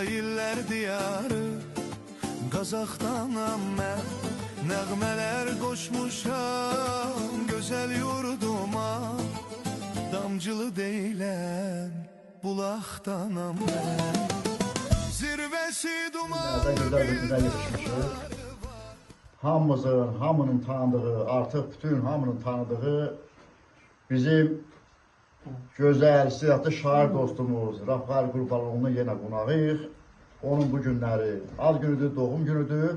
illər diyarı Qazaxdanam mən, nəğmələr qoşmuşam gözəl yurduma. Damcılı deyilən bulaqdanam mən, zirvəsi duman. Hamımızın, hamının tanıdığı, artıq bütün hamının tanıdığı bizim gözəl, istedadlı şair dostumuz Rafael Qurbanovun yenə qonağıyıq. Onun bu günləri ad günüdür, doğum günüdür.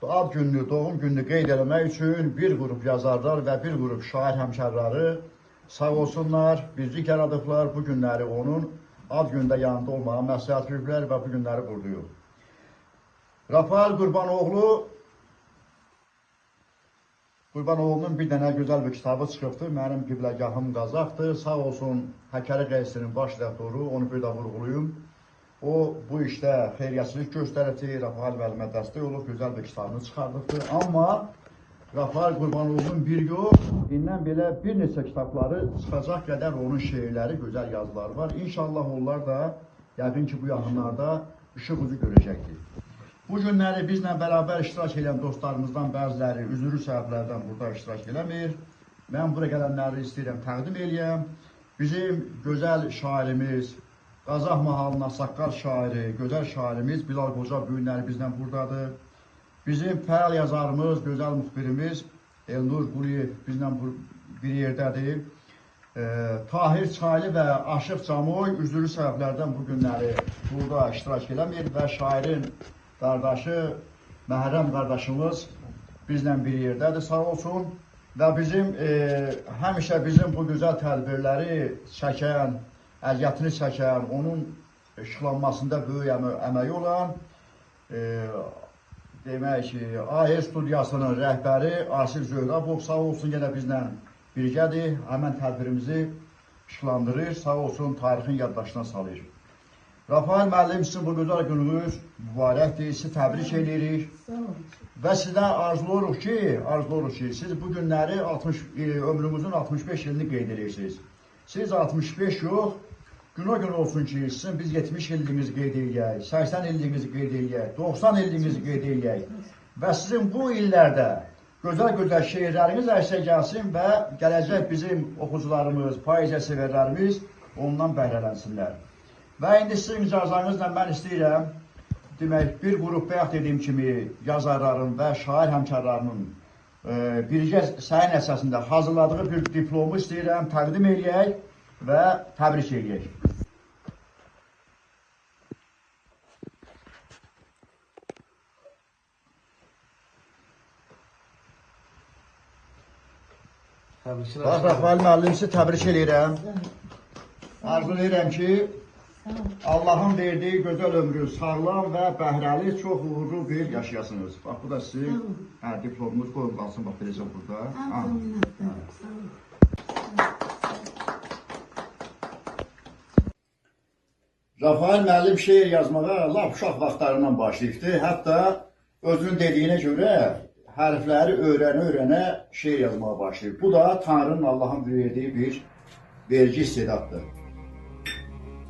Ad gününü, doğum gününü qeyd eləmək üçün bir qrup yazarlar və bir qrup şair həmkarları sağ olsunlar, birlik yaradıblar. Bu günləri onun ad günündə yanında olmağa məsləhət görüblər və bu günləri qurduyuq. Rafael Qurbanoğlu'nun bir dənə gözəl bir kitabı çıxıbdır. Mənim qibləgahım Qazaxdır. Sağ olsun Həkəri Qəysinin baş rəhbəri, onu bir də vurğuluyum. O bu işdə xeyriyyəçilik göstərdi, Rafael müəllimə dəstək olub, gözəl bir kitabını çıxardıbdır. Amma Rafael Qurbanoğlu'nun bir yox, indən belə bir neçə kitabları çıxacaq qədər onun şeirləri, gözəl yazıları var. İnşallah onlar da yəqin ki bu yaxınlarda işıq ucu görəcəkdir. Bu günləri bizlə bərabər iştirak edən dostlarımızdan bəziləri üzürü səbəblərdən burada iştirak eləmir. Mən bura gələnləri istəyirəm təqdim eləyəm. Bizim gözəl şairimiz, Qazax mahalının saqqal şairi, gözəl şairimiz Bilal Qoca bu günləri bizlə buradadır. Bizim fəal yazarımız, gözəl müxbirimiz Elnur Quliyev bizlə bir yerdədir. Tahir Çaylı və Aşıq Camoy üzürü səbəblərdən bu günləri burada iştirak eləmir və şairin qardaşı, Məhrəm qardaşımız bizlə bir yerdədir, sağ olsun. Və bizim, həmişə bizim bu gözəl tədbirləri çəkən, əziyyətini çəkən, onun işlanmasında böyük əməyi olan, demək ki, AES studiyasının rəhbəri Asil Zöhrabov sağ olsun, yenə bizlə birgədir, həmən tədbirimizi işlandırır, sağ olsun, tarixin yaddaşına salır. Rafael müəllim, sizin bu gözəl gününüz mübarəkdir, sizi təbrik edirik və sizdən arzulayırıq ki, siz bu günləri ömrümüzün 65 ilini qeyd edirsiniz. Siz 65 yox, gün olsun ki, sizin biz 70 illiyimizi qeyd edək, 80 illiyimizi qeyd edək, 90 illiyimizi qeyd edək və sizin bu illərdə gözəl şeirləriniz ərsə gəlsin və gələcək bizim oxucularımız, poeziya severlərimiz ondan bəhrələnsinlər. Və indi sizin icazənizlə mən istəyirəm, demək, bir qrup bayaq dediyim kimi yazarların və şair həmkarlarının birgə səyin əsasında hazırladığı bir diplomu istəyirəm, təqdim eləyək və təbrik eləyək. Bax, Rafael müəllim, sizi təbrik eləyirəm. Arzulayıram ki, Allahın verdiyi gözəl ömrü sağlam və bəhrəli, çox uğurlu bir yaşayasınız. Bax, bu da sizin diplomunuz qoyun qalsın, bax, beləcə burada. Rafael müəllim şeir yazmağa lap uşaq vaxtlarından başlayıbdır. Hətta özünün dediyinə görə hərfləri öyrənə şeir yazmağa başlayıb. Bu da Tanrının, Allahın verdiyi bir vergi istedaddır.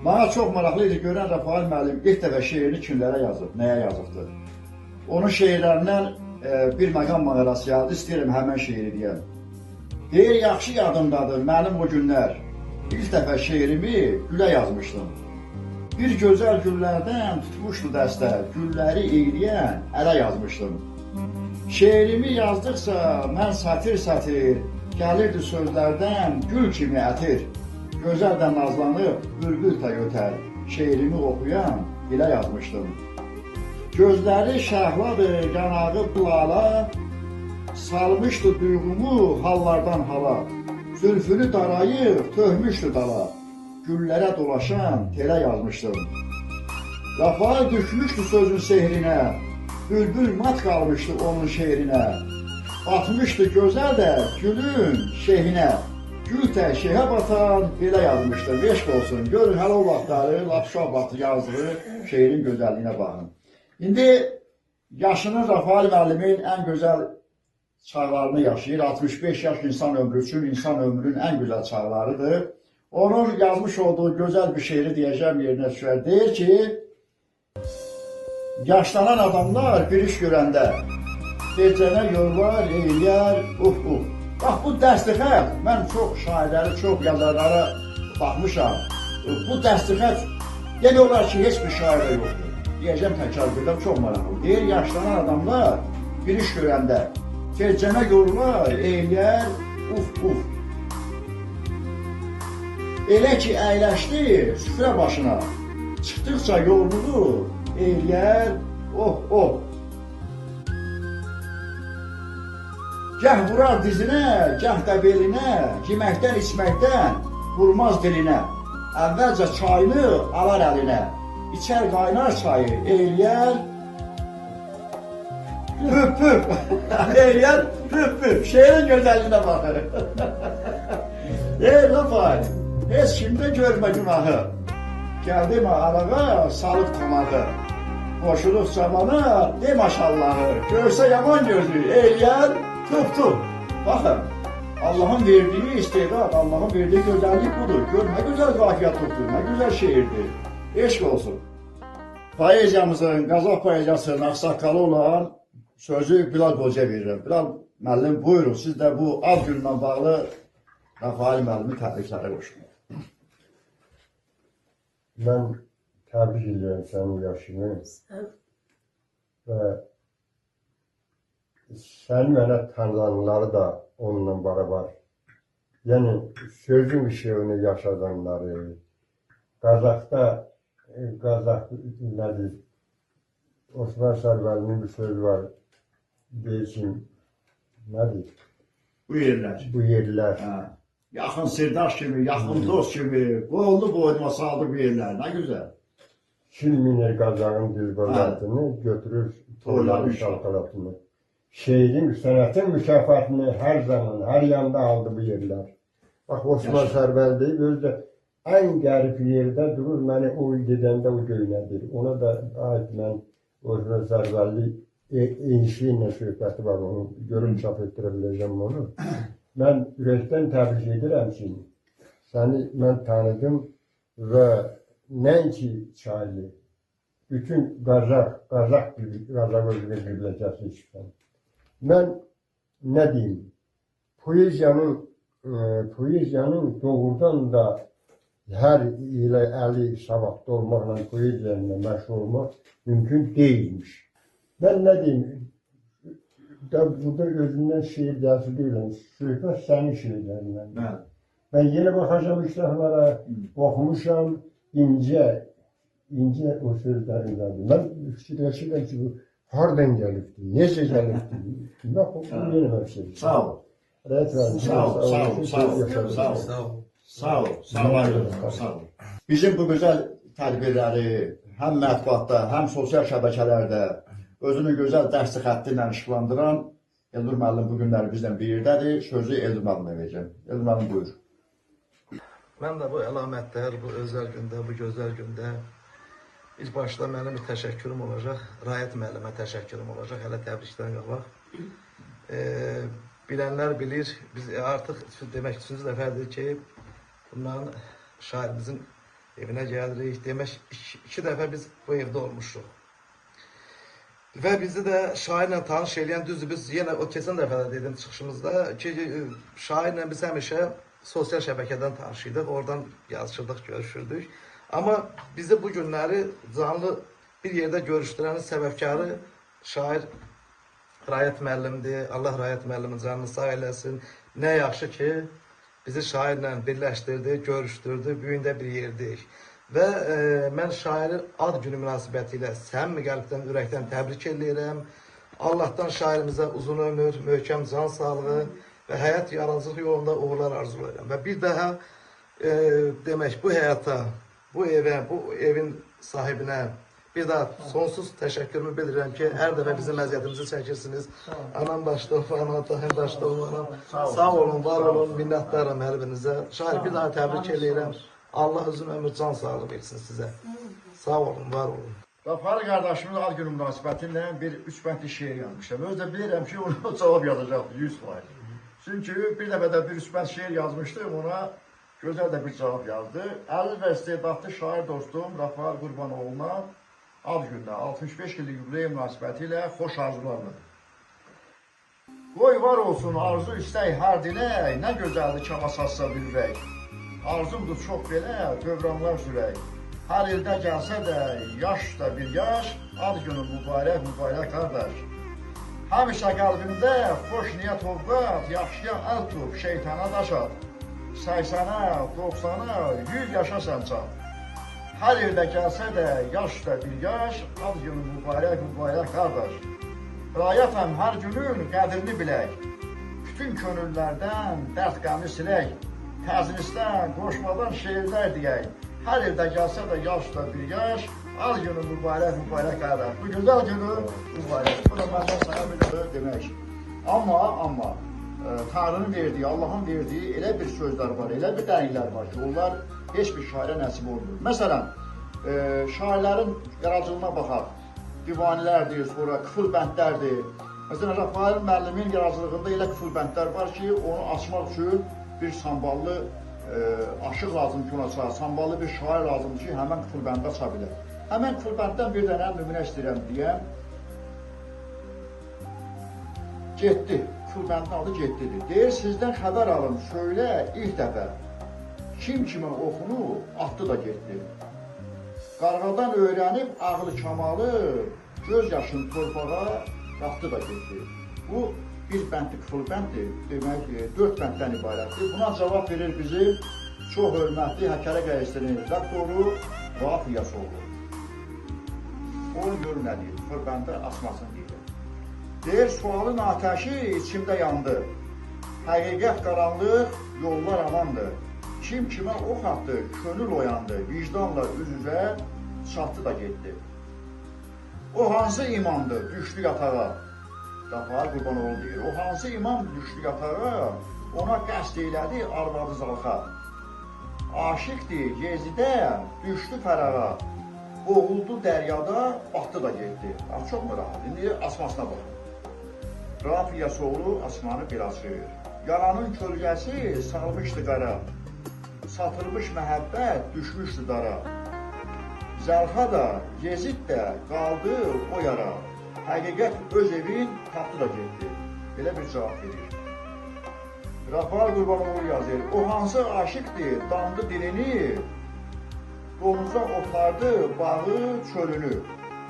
Bana çox maraqlı idi, görən Rafael müəllim ilk dəfə şeirini kimlərə yazıb, nəyə yazıbdır. Onun şeirlərindən bir məqam mağarası yazdı, istəyirəm həmən şeiri deyəm. Deyir, yaxşı yadımdadır mənim o günlər, ilk dəfə şeirimi gülə yazmışdım. Bir gözəl güllərdən tutmuşdu dəstə, gülləri eyləyən ələ yazmışdım. Şeirimi yazdıqca mən sətir, gəlirdi sözlərdən gül kimi ətir. Gözəl də nazlanıb, bülbül də ötər, şeirimi oxuyan dilə yazmışdım. Gözləri şəhladır, yanağı bulala, salmışdı duyğumu hallardan hala. Zülfünü darayıb, töhmüşdü dala, güllərə dolaşan telə yazmışdım. Rafael düşmüşdü sözün sehrinə, bülbül mat qalmışdı onun şeirinə. Batmışdı gözəl də gülün şehinə. Gül tək şeyhə batan belə yazmışdır, eşq olsun. Görün, hələ o vaxtları, lap uşaq vaxtı yazdığı şeirin gözəlliyinə baxın. İndi yaşının Rafael müəllimin ən gözəl çağlarını yaşayır. 65 yaş insan ömrü üçün insan ömrünün ən gözəl çağlarıdır. Onun yazmış olduğu gözəl bir şeiri deyəcəm yerinə düşər. Deyir ki, Yaşlanan adamlar bir iş görəndə gecənə yollar, eyləyər, Bax, bu dəstixət, mən çox şairləri, çox yazarlara baxmışam. Bu dəstixət demək olar ki, heç bir şairdə yoxdur. Deyəcəm təkrar birdən çox maraqlı. Deyir, yaşlanan adamlar bir iş görəndə gecənə yollar, eyləyər, Elə ki, əyləşdi süfrə başına, çıxdıqca yolunu eyləyər, Gəh vurar dizinə, gəh də belinə, yeməkdən, içməkdən vurmaz dilinə. Əvvəlcə çayını alar əlinə, içər qaynar çayı, eyləyər, püp, eyləyər, püp, şeirin gözəlinə baxır. Lafay, heç kimdə görmə günahı, gəldi mi arağa, salıb tamağı. Qoşuluq camana, de maşallahı, görsə yaman gözü, eyləyər, Tup. Baxın, Allah'ın verdiği istedad, Allah'ın verdiği güzellik budur. Gör ne güzel zafiyat tuttu, ne güzel şiirdir. Eşk olsun. Poeziyamızın, Qazaq poeziyasının aksakalı olan sözü Bilal Qoca verirəm. Bilal müəllim, buyurun, siz də bu ad günlə bağlı Rafael müəllimi təbriklərə qoşun. Mən təbrik edirəm sənin yaşını və sən mənə tanıyanları da onunla beraber. Yəni, sözün işini yaşadanları, Qazaqda, Qazaq nədir? Osman Sərvəlinin bir sözü var, deyilsin, nədir? Bu yerlər. Bu yerlər. Yaxın sirdaş kimi, yaxın dost kimi, qolunu boynuma saldı bu yerlər, nə güzel. Kim minir Qazağın dilbörətini, götürür toyların şalqalatını. Şeirin, sənətin mükafatını hər zaman, hər yanda aldı bu yerlər. Bax, Osman Sərbəl deyib, özü də ən qərib yerdə durur, məni o gedəndə o göynədir. Ona da ait mən Osman Sərbəlli enişliyinlə söhbəti var, onu görün çap etdirə biləcəm onu. Mən ürəkdən təbrik edirəm ki, səni mən tanıdım və nəinki çaylı, bütün Qazaq özünü bibləcəsi işləm. Mən nə deyim, poeziyanın doğrudan da hər ilə əli savadlı olmaqla poeziyanla məşğul olmaq mümkün deyilmiş. Mən nə deyim, burada özündən şiir yazı deyiləm, söhbət sənin şiirlərindən. Mən yenə baxacam işləxlara, oxumuşam, incə o sözlərindən. Mən fikirləşirəm ki, bu hardan gəlibdi, necə gəlibdi? Bax, bu yeni bir şey. Sağ ol. Sağ ol. Bizim bu güzel tədbirləri həm mətbuatda, həm sosial şəbəkələrdə özünün gözəl dərsli xətti ilə işıqlandıran Elnur müəllim bu günləri bizdən bir yerdədir. Sözü Elnur müəllimə verəcəm. Elnur müəllim buyur. Mən də bu əlamətlər, bu özəl gündə, bu gözəl gündə ilk başda mənim bir təşəkkürüm olacaq. Rayət müəllimə təşəkkürüm olacaq. Hələ təbrikdən qabaq. Bilənlər bilir, biz artıq demək 3-cü dəfədir ki, bundan şairimizin evinə gəlirik. Demək 2 dəfə biz bu evdə olmuşuq. Və bizi də şairlə tanış edən, düzdür, biz yenə o keçən dəfə də dedim çıxışımızda ki, şairlə biz həmişə sosial şəbəkədən tanış idik, oradan yazışırdıq, görüşürdük. Amma bizi bu günləri canlı bir yerdə görüşdürənin səbəbkarı şair Rayət müəllimdir. Allah Rayət müəllimin canını sağ eləsin. Nə yaxşı ki, bizi şairlə birləşdirdi, görüşdürdü, bu gün də bir yerdəyik. Və mən şairi ad günü münasibəti ilə səmimi qəlbdən, ürəkdən təbrik edirəm. Allahdan şairimizə uzun ömür, möhkəm can sağlığı və həyat yaradıcılıq yolunda uğurlar arzulayıram. Və bir daha demək bu həyata, bu evə, bu evin sahibinə bir daha sonsuz təşəkkürümü bildirirəm ki, hər dəfə bizim əziyyətimizi çəkirsiniz. Anam başda olma, anam tahim başda olma. Sağ olun, var olun, minnətdaram hər birinizə. Şair bir daha təbrik edirəm. Allah uzun ömür, can sağlığı versin sizə. Sağ olun, var olun. Rafael qardaşımın ad günü münasibəti ilə bir 3 bəndli şeir yazmışam. Özü də bilirəm ki, ona cavab yazacaqdı 100%. Çünki bir dəfə də bir 3 bənd şeir yazmışdım, ona gözəl də bir cavab yazdı. Əziz və istedadlı şair dostum Rafael Qurbanoğlu'na ad gününə 65 illik yubiley münasibəti ilə xoş arzularla. Qoy var olsun arzu istək hər dilək, nə gözəldir kama satsa bir ürək. Arzumdur çox belə, dövranlar sürək. Hər ildə gəlsə də, yaş da bir yaş, ad günü mübarək, mübarək qardaş. Həmişə qəlbində xoş niyyət ovqat, yaxşıya əl tut, şeytana daş at. 80-ə, 90-a, 100 yaşa sən çat. Hər yerdə gəlsə də, yaş da bir yaş, ad günü mübarək, mübarək qardaş. Rayətən hər günün qədrini bilək, bütün könüllərdən dərd qəmi silək, təznisdən, qoşmadan şeirlər deyək. Hər yerdə gəlsə də, yaş da bir yaş, ad günü mübarək, mübarək qardaş. Bu gözəl günü mübarək. Bu da məndən sana bir demək. Amma, Tanrının verdiyi, Allahın verdiyi elə bir sözlər var, elə bir dəyinlər var ki, onlar heç bir şairə nəsib olmur. Məsələn, şairlərin yaradıcılığına baxaq. Divanələrdir, sonra qıfıl bəndlərdir. Məsələn, Rafael müəllimin yaradıcılığında elə qıfıl bəndlər var ki, onu açmaq üçün bir samballı aşıq lazım ki, ona çağır. Samballı bir şair lazımdır ki, həmən qıfıl bəndə aça bilər. Həmən qıfıl bənddən bir dənə nümunə istəyirəm deyəm. Getdi, qıfıl bəndin adı Getdidir. Deyir, sizdən xəbər alın, söylə ilk dəfə. Kim kimə oxunu, atdı da getdi. Qarğadan öyrənib ağlı kamalı, göz yaşını torpağa qatdı da getdi. Bu bir bəndli qıfıl bənddir, demək 4 bənddən ibarətdir. Buna cavab verir bizim çox hörmətli Həkəri Qəysinin doktoru Rauf İlyasoglu. Onu görün nə deyir, qıfıl bəndi asmasını deyir. Deyir, sualın ateşi içimdə yandı. Həqiqət qaranlıq, yollar amandır. Kim kimə ox atdı, könül oyandı, vicdanla üz-üzə çatdı da getdi. O hansı imamdır, düşdü yatağa? Rafael Qurbanoğlu deyir, o hansı imam düşdü yatağa, ona qəsd elədi arvadı zalxa. Aşiqdir gezidə, düşdü fərağa, boğuldu dəryada, batdı da getdi. Çox mu rahat? İndi asmasına baxın. Rauf İlyasoglu asmanı bir açır. Yalanın kölgəsi salmışdı qara. Satılmış məhəbbət düşmüşdü dara. Zəlxa da, Yezid də qaldı o yara. Həqiqət öz evin tapdı da getdi. Belə bir cavab verir. Rafael Qurbanoğlu yazır. O hansı aşıqdır, dandı dilini, donuza otardı bağı, çölünü.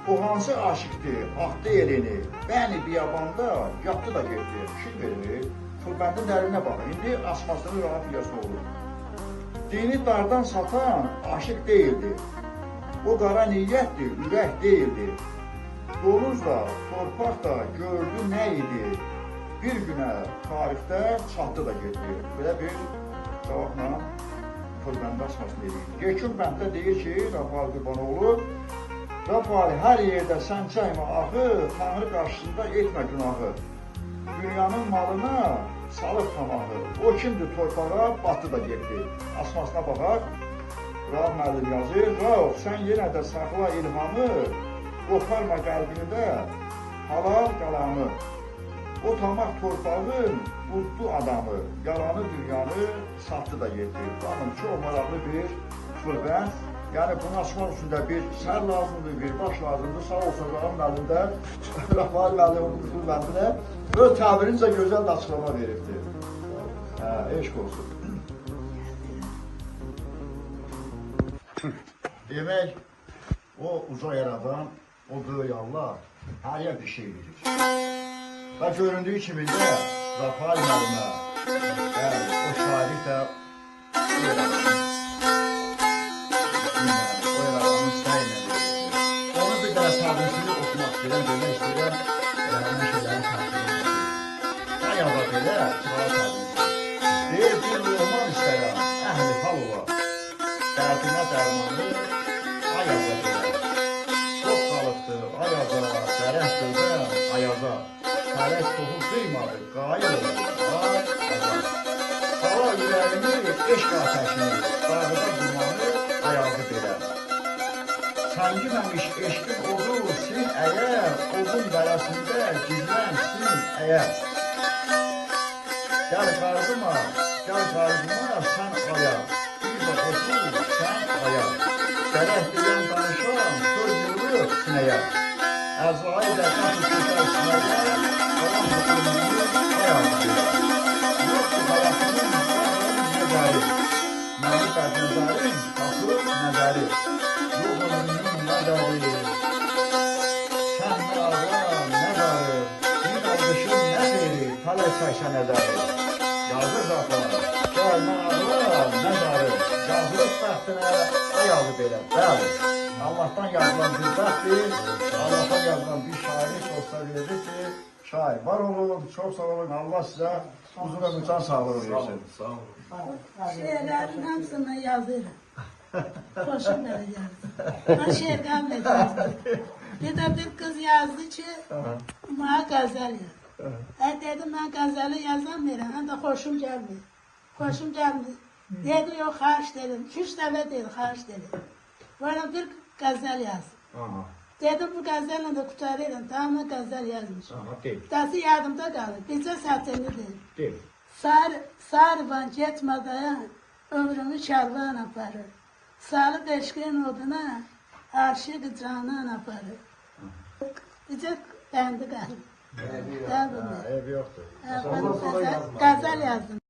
O hansı aşıqdır, axdı elini, bəni biyabanda yatdı da getdi. Fikir verir, Qılbəndin dərinə baxın. İndi asmasını Rauf İlyasoglu. Dini dardan satan aşıq değildi. O qara niyyətdir, ürək değildi. Donuz da, torpaq da gördü nə idi. Bir günə tarixdə çatdı da getdi. Belə bir cavabla Qılbəndə asmasını deyir. Yekun bənddə deyir ki, Rafael Qurbanoğlu, Rafael, hər yerdə sən çəkmə axı, Tanrı qarşısında etmə günahı. Dünyanın malına salıb tamağı. O kimdir torpağa, batı da getdi. Asmasına baxaq, Rauf müəllim yazır. Rauf, sən yenə də saxla ilhamı, qoparma qəlbində halal qalanı. O tamaq torpağın uddu adamı, yalanı dünyanı satdı da getdi. Baxın, çox maraqlı bir qılbənd. Yəni, bunu açmaq üçün də bir sər lazımdır, bir baş lazımdır. Sağ olsun, Rauf müəllim də, Rafael müəllimin qılbəndinə öz təbirincə gözəl də açıqlama veribdir. Eşq olsun. Demək, o uca yaradan, o böyük Allah hər yer bir şey bilir. Və göründüyü kimi də Rafael müəllimə, o şairlik də o yaradanın səyinə verir. Onu bir dənə təbliğini oxumaq istəyirəm, demək istəyirəm, həmin şeylərin təbliğini. Nə yazar belə, çırağa təbliğini. Deyir, bir olmaq istəyirəm, əhli hal olar. Dərdinə dərmanı, ayaza belə. Çox qalıqdır, ayaza, dərək dövəm, ayaza. Fələk toxum qıymadı, qayıl olur, ayaza. Hava ürəyini, eşq ateşini, dağıda dumanı, ayazı belə. Çəngiməmiş eşqin odu, sin əgər, odun bərəsində gizlənsin əgər. Gəl qarzıma, sən aya, bir də otur, sən aya. Dərək deyən danışan, söz yürür, sinəyə. Əzrail dərsən tutuşar sinəyə, qalan hükümünü ayağına. Yoxdur həyatının nəzəri. Mənim bədnəzərim, qapı nəzəri. Yox ömrünün nəzəri. Sən nə ağlar, nə qarı, bir qardaşın nə xeyri, hələ çəksə nəzəri. Yazır zaten, gəl nə ağlar, nə qarı, yazır bəxtinə, ayağı belə, bəli. Allah'tan yazılan bir bəxtdir, Allah'tan yazılan bir şairi olsa verir ki, şair var olun, çok sağ olun, Allah sizə uzun ömürdən sağlığı versin. Şeirlerin hamısını yazıyorum. Hoşum böyle yazdı. Ben şiir kabul etmezdim. Bir de bir kız yazdı ki, bana gazel yaz. Dedim ben gazeli yazamıyorum, hem de hoşum gelmiyor. Hoşum gelmiyor. Dedi yok harç dedim, 2-3 defa dedi harç dedim. Bana bir gazel yaz. Dedim bu gazelle de kurtarıyorum, tamam gazel yazmış. Dası yadımda kaldı, bize sateni değil. Sarvan getmeden ömrümü kervan aparır. Salı beşkin oduna aşık canan aparır. Bize bendi kaldı. Ev yoktur. Gazel yazdım.